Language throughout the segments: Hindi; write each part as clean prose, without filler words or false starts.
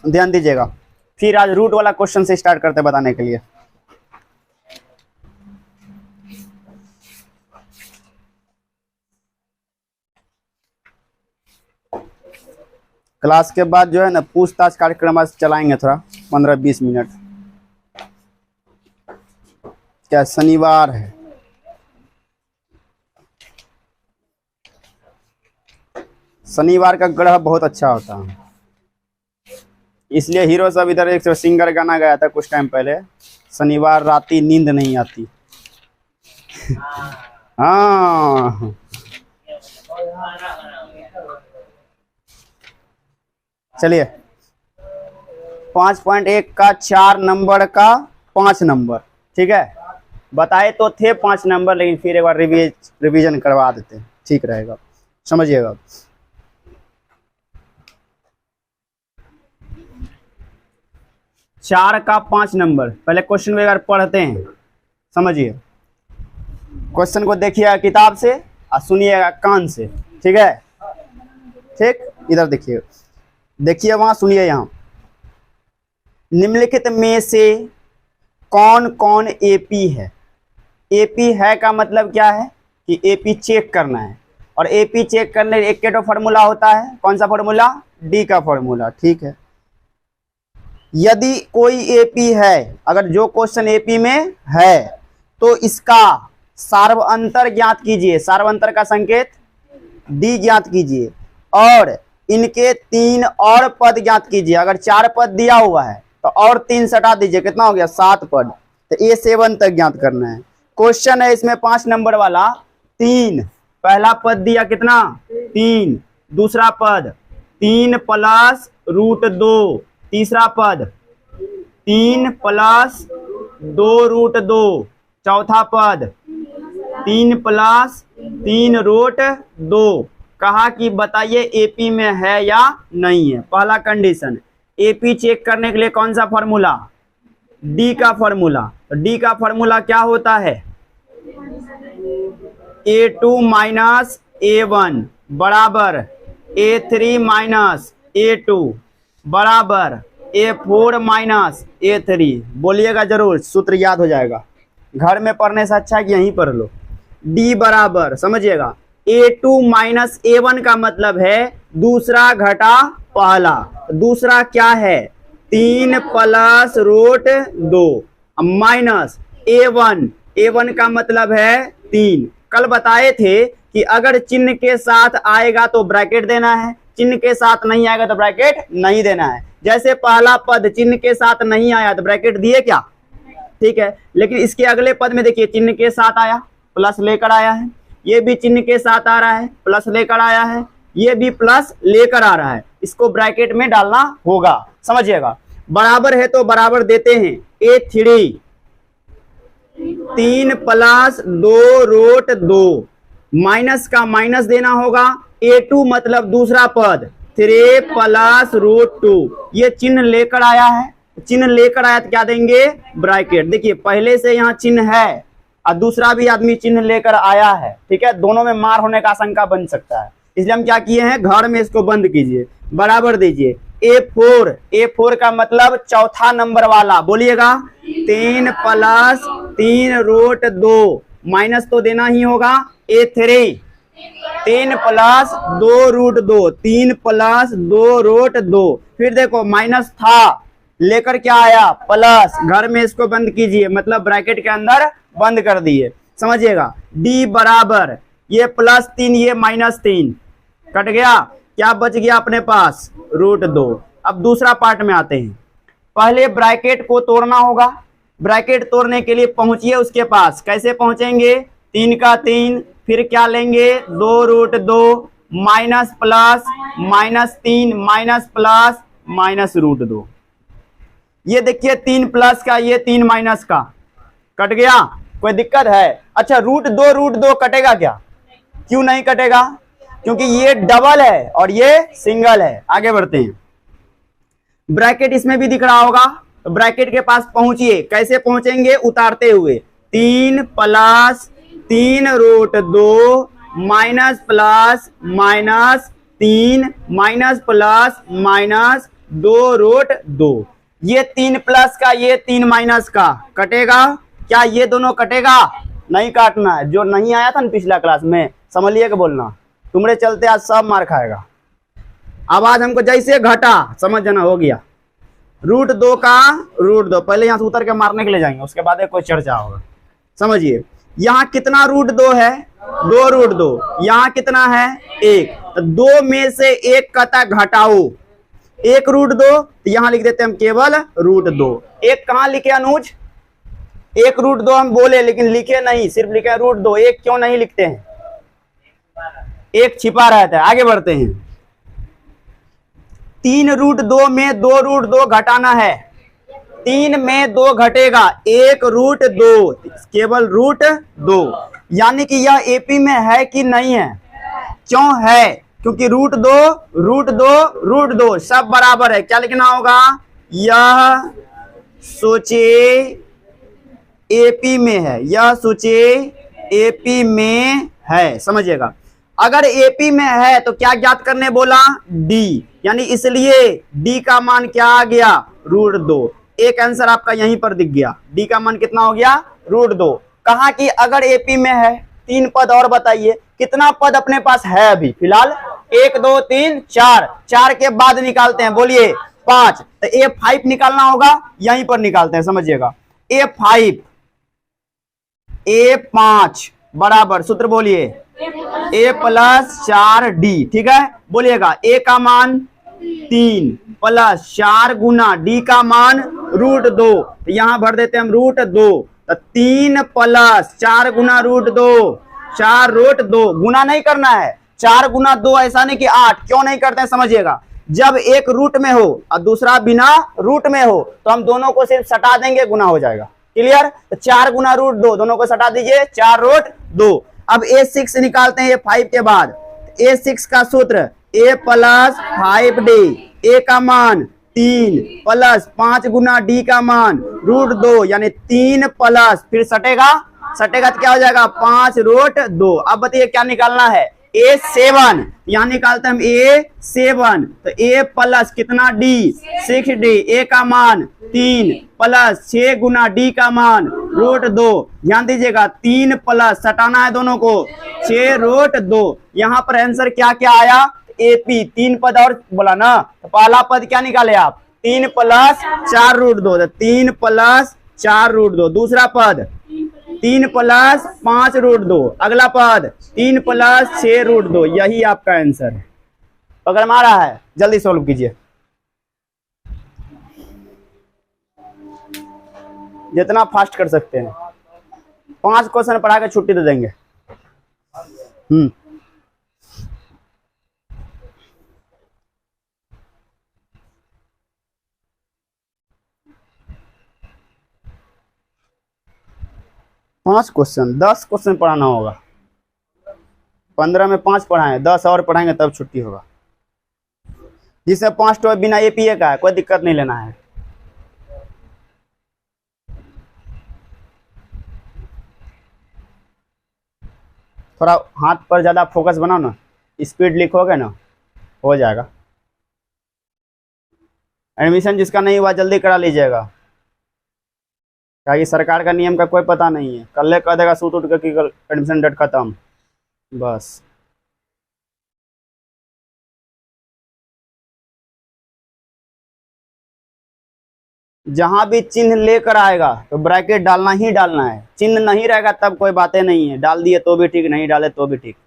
ध्यान दीजिएगा। फिर आज रूट वाला क्वेश्चन से स्टार्ट करते बताने के लिए। क्लास के बाद जो है ना पूछताछ कार्यक्रम आज चलाएंगे थोड़ा 15-20 मिनट। क्या शनिवार है, शनिवार का ग्रह बहुत अच्छा होता है, इसलिए हीरो सब इधर एक सिंगर गाना गाया था कुछ टाइम पहले, शनिवार राती नींद नहीं आती। हाँ चलिए 5.1 का 4 नंबर का 5 नंबर, ठीक है। बताए तो थे 5 नंबर, लेकिन फिर एक बार रिवीजन करवा देते हैं, ठीक रहेगा, समझिएगा। चार का 5 नंबर, पहले क्वेश्चन को एक बार पढ़ते हैं, समझिए। क्वेश्चन को देखिएगा किताब से और सुनिएगा कान से, ठीक है। ठीक, इधर देखिए, देखिए वहां सुनिए। यहाँ निम्नलिखित में से कौन कौन एपी है। एपी है का मतलब क्या है कि एपी चेक करना है, और एपी चेक करने एक के तो फॉर्मूला होता है, कौन सा फॉर्मूला, डी का फॉर्मूला, ठीक है। यदि कोई एपी है, अगर जो क्वेश्चन एपी में है तो इसका सार्वअंतर ज्ञात कीजिए, सार्वअंतर का संकेत डी ज्ञात कीजिए, और इनके 3 और पद ज्ञात कीजिए। अगर 4 पद दिया हुआ है तो और 3 सटा दीजिए, कितना हो गया, 7 पद। तो A7 तक ज्ञात करना है। क्वेश्चन है इसमें 5 नंबर वाला, 3 पहला पद दिया कितना, 3, दूसरा पद 3 प्लस रूट 2, तीसरा पद 3 प्लस 2 रूट 2, चौथा पद 3 प्लस 3 रूट 2। कहा कि बताइए एपी में है या नहीं है। पहला कंडीशन, एपी चेक करने के लिए कौन सा फॉर्मूला, डी का फॉर्मूला। तो डी का फॉर्मूला क्या होता है, A2 माइनस A1 बराबर A3 माइनस A2 बराबर A4 माइनस A3। बोलिएगा जरूर, सूत्र याद हो जाएगा, घर में पढ़ने से अच्छा है कि यहीं पढ़ लो। डी बराबर, समझिएगा, A2 माइनस A1 का मतलब है दूसरा घटा पहला। दूसरा क्या है, 3 plus root 2 minus A1, A1 का मतलब है 3। कल बताए थे कि अगर चिन्ह के साथ आएगा तो ब्रैकेट देना है, चिन्ह के साथ नहीं आएगा तो ब्रैकेट नहीं देना है। जैसे पहला पद चिन्ह के साथ नहीं आया तो ब्रैकेट दिए क्या, ठीक है। लेकिन इसके अगले पद में देखिए चिन्ह के साथ आया, प्लस लेकर आया है, ये भी चिन्ह के साथ आ रहा है, प्लस लेकर आया है, ये भी प्लस लेकर आ रहा है, इसको ब्रैकेट में डालना होगा, समझिएगा। बराबर है तो बराबर देते हैं, A3 3 प्लस 2 रूट 2, माइनस का माइनस देना होगा, A2 मतलब दूसरा पद 3 प्लस रूट 2, ये चिन्ह लेकर आया है, चिन्ह लेकर आया तो क्या देंगे, ब्रैकेट। देखिए पहले से यहाँ चिन्ह है और दूसरा भी आदमी चिन्ह लेकर आया है, ठीक है, दोनों में मार होने का आशंका बन सकता है, इसलिए हम क्या किए हैं, घर में इसको बंद कीजिए, बराबर दीजिए। A4, A4 का मतलब चौथा नंबर वाला, बोलिएगा 3 प्लस 3 रूट 2, माइनस तो देना ही होगा, A3 3 plus 2 root 2, 3 plus 2 root 2, फिर देखो माइनस था लेकर क्या आया, प्लस, घर में इसको बंद कीजिए, मतलब ब्रैकेट के अंदर बंद कर दिए, समझिएगा। डी बराबर, ये प्लस 3 ये माइनस 3 कट गया, क्या बच गया अपने पास, रूट 2। अब दूसरा पार्ट में आते हैं, पहले ब्रैकेट को तोड़ना होगा, ब्रैकेट तोड़ने के लिए पहुंचिए उसके पास, कैसे पहुंचेंगे, 3 का 3, फिर क्या लेंगे, 2 root 2 minus plus minus 3 minus plus minus root 2। ये देखिए 3 प्लस का, ये 3 माइनस का, कट गया, कोई दिक्कत है। अच्छा रूट 2 कटेगा क्या, क्यों नहीं कटेगा, क्योंकि ये डबल है और ये सिंगल है। आगे बढ़ते हैं, ब्रैकेट इसमें भी दिख रहा होगा, तो ब्रैकेट के पास पहुंचिए, कैसे पहुंचेंगे, उतारते हुए, 3 plus 3 root 2 minus plus minus 3 minus plus minus 2√2। ये 3 प्लस का, ये 3 माइनस का कटेगा क्या? ये दोनों कटेगा? नहीं काटना है। जो नहीं आया था ना पिछला क्लास में, समझ लिए कि बोलना, तुम्हारे चलते आज सब मार खाएगा। अब आज हमको जैसे घटा समझ जाना, हो गया √2 का √2। पहले यहां से उतर के मारने के लिए जाएंगे, उसके बाद कोई चर्चा होगा। समझिए यहाँ कितना √2 है? 2√2। यहाँ कितना है? 1। तो 2 में से 1 कता घटाओ, 1√2। तो यहाँ लिख देते हैं हम केवल √2। 1 कहाँ लिखे अनुज? 1√2 हम बोले लेकिन लिखे नहीं, सिर्फ लिखे √2। 1 क्यों नहीं लिखते हैं? 1 छिपा रहता है। आगे बढ़ते हैं। 3√2 में 2√2 घटाना है। 3 में 2 घटेगा, 1√2, केवल √2। यानी कि यह एपी में है कि नहीं है? क्यों है? क्योंकि √2 सब बराबर है। क्या लिखना होगा? यह सोचे एपी में है, यह सोचे एपी में है। समझिएगा, अगर एपी में है तो क्या ज्ञात करने बोला? डी। यानी इसलिए डी का मान क्या आ गया? √2। एक आंसर आपका यहीं पर दिख गया। डी का मान कितना हो गया? √2। कहा कि अगर एपी में है। 3 पद और बताइए, कितना पद अपने पास है अभी फिलहाल? 1 2 3 4। 4 के बाद निकालते हैं, बोलिए 5। तो A5 निकालना होगा, यहीं पर निकालते हैं। समझिएगा, A5 बराबर, सूत्र बोलिए, A+4D। ठीक है, बोलिएगा A का मान 3 प्लस 4 गुना D का मान √2। तो यहां भर देते हैं हम √2। तो 3 प्लस 4 गुना √2, 4√2। गुना नहीं करना है, 4 गुना 2 ऐसा नहीं कि 8। क्यों नहीं करते हैं? समझिएगा, जब एक रूट में हो और दूसरा बिना रूट में हो तो हम दोनों को सिर्फ सटा देंगे, गुना हो जाएगा। क्लियर? तो 4 गुना √2, दोनों को सटा दीजिए, 4√2। अब A6 निकालते हैं A5 के बाद। A6 का सूत्र A+5D। A का मान 3 प्लस 5 गुना D का मान √2, यानी 3 प्लस फिर सटेगा तो क्या हो जाएगा? 5√2। अब बताइए क्या निकालना है? A7। यहां निकालते हैं हम A7। तो A प्लस कितना D? 6D। A का मान 3 प्लस 6 गुना D का मान √2। ध्यान दीजिएगा, 3 प्लस सटाना है दोनों को, 6√2। यहाँ पर आंसर क्या क्या आया? AP। 3 पद और बोला ना, तो पहला पद क्या निकाले आप? 3 प्लस 4√2। 3 प्लस 4√2। दूसरा पद 3 प्लस 5√2। अगला पद 3 प्लस 6√2। यही आपका आंसर है। पकड़ में आ रहा है? जल्दी सॉल्व कीजिए, जितना फास्ट कर सकते हैं। 5 क्वेश्चन पढ़ा के छुट्टी दे देंगे। 5 क्वेश्चन, 10 क्वेश्चन पढ़ाना होगा। 15 में 5 पढ़ाएं, 10 और पढ़ाएंगे तब छुट्टी होगा। जिसमें 5 तो बिना एपीए का है, कोई दिक्कत नहीं लेना है। थोड़ा हाथ पर ज्यादा फोकस बनाओ ना, स्पीड लिखोगे ना, हो जाएगा। एडमिशन जिसका नहीं हुआ जल्दी करा लीजिएगा, ताकि सरकार का नियम का कोई पता नहीं है, कल कह देगा सूट उठ कर कि एडमिशन डेट खत्म, बस। जहां भी चिन्ह लेकर आएगा तो ब्रैकेट डालना ही डालना है। चिन्ह नहीं रहेगा तब कोई बातें नहीं है, डाल दिए तो भी ठीक, नहीं डाले तो भी ठीक।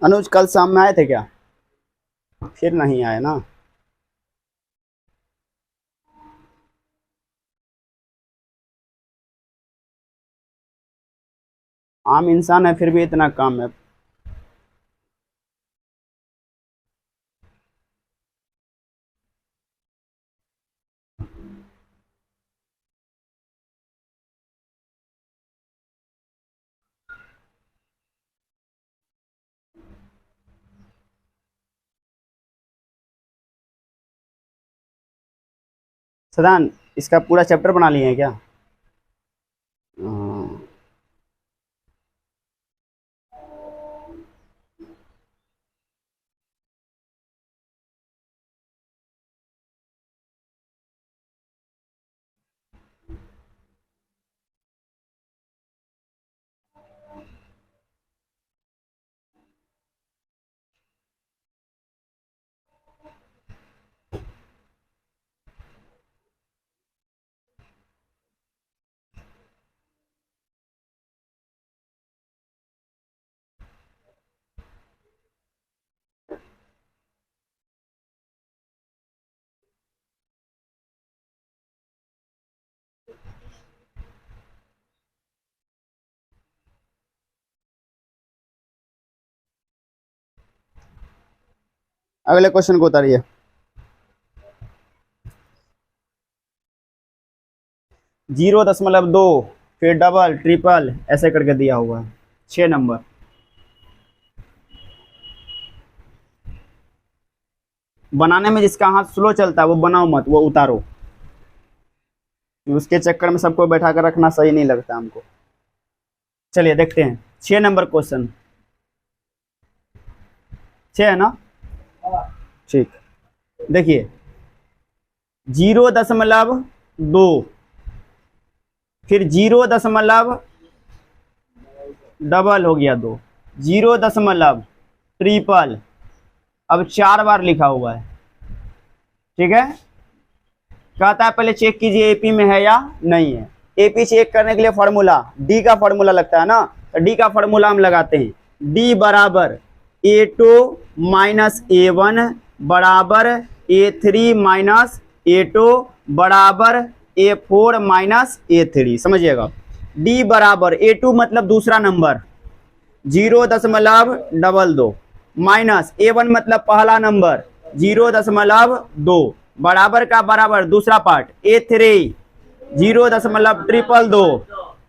अनुज कल शाम में आए थे क्या? फिर नहीं आए ना। आम इंसान है फिर भी इतना काम है। सदान इसका पूरा चैप्टर बना लिए हैं क्या? हाँ। अगले क्वेश्चन को उतारिए। 0.2 फिर डबल ट्रिपल ऐसे करके दिया हुआ है 6 नंबर। बनाने में जिसका हाथ स्लो चलता है वो बनाओ मत, वो उतारो। उसके चक्कर में सबको बैठा कर रखना सही नहीं लगता हमको। चलिए देखते हैं 6 नंबर क्वेश्चन। 6 है ना? ठीक, देखिए 0.2 फिर 0. डबल हो गया 2, 0. ट्रिपल, अब 4 बार लिखा हुआ है। ठीक है, कहता है पहले चेक कीजिए एपी में है या नहीं है। एपी चेक करने के लिए फॉर्मूला डी का फॉर्मूला लगता है ना, तो डी का फॉर्मूला हम लगाते हैं। डी बराबर A2 माइनस A1 बराबर A3 माइनस A2 बराबर A4 माइनस A3। समझिएगा, डी बराबर A2 मतलब दूसरा नंबर 0.22 माइनस A1 मतलब पहला नंबर 0.2 बराबर का बराबर दूसरा पार्ट A3 0.2,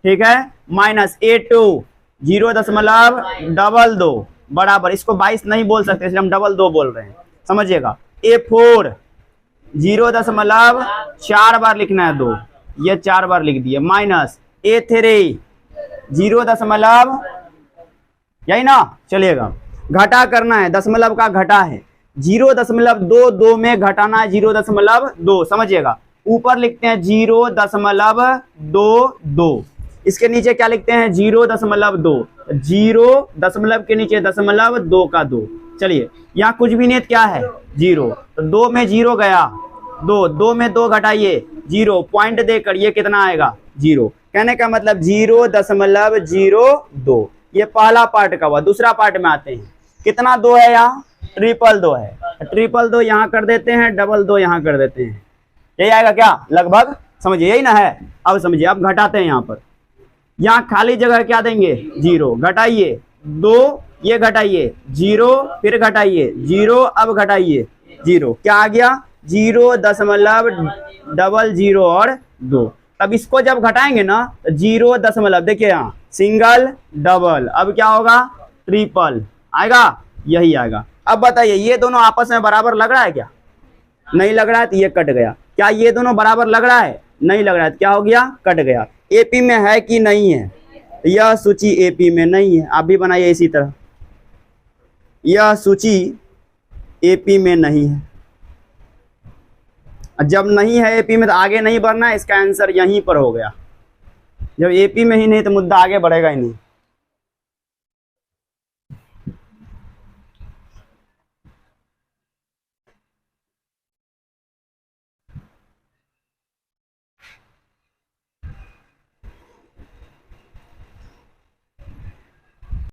ठीक है, माइनस A2 0.22 बराबर, इसको 22 नहीं बोल सकते इसलिए हम 22 बोल रहे हैं। समझिएगा, A4 0.4 बार लिखना है 2, ये 4 बार लिख दिए, माइनस A3 0. यही ना। चलिएगा, घटा करना है, दशमलव का घटा है 0.22 में घटाना है 0.2। समझिएगा, ऊपर लिखते हैं 0.22, इसके नीचे क्या लिखते हैं 0.2, 0 दशमलव के नीचे 0.2 का 2। चलिए, यहाँ कुछ भी नहीं, क्या है 0, तो 2 में 0 गया, 2 में 2 घटाइए 0, पॉइंट देकर ये कितना आएगा 0। कहने का मतलब 0.02। ये पहला पार्ट का हुआ। दूसरा पार्ट में आते हैं, कितना 2 है यहाँ, 2 है, 2 यहाँ कर देते हैं, 2 यहाँ कर देते हैं, यही आएगा क्या लगभग। समझिए, यही ना है। अब समझिए, अब घटाते हैं, यहाँ पर यहाँ खाली जगह क्या देंगे 0, घटाइए 2, ये घटाइए 0, फिर घटाइए 0, अब घटाइए 0, क्या आ गया 0.00 और 2। तब इसको जब घटाएंगे ना 0. देखिए यहाँ सिंगल डबल, अब क्या होगा ट्रिपल आएगा, यही आएगा। अब बताइए, ये दोनों आपस में बराबर लग रहा है क्या? नहीं लग रहा है, तो ये कट गया। क्या ये दोनों बराबर लग रहा है? नहीं लग रहा है, तो क्या हो गया, कट गया। एपी में है कि नहीं है? यह सूची एपी में नहीं है। आप भी बनाइए इसी तरह, यह सूची एपी में नहीं है। जब नहीं है एपी में तो आगे नहीं बढ़ना है, इसका आंसर यहीं पर हो गया। जब एपी में ही नहीं तो मुद्दा आगे बढ़ेगा ही नहीं।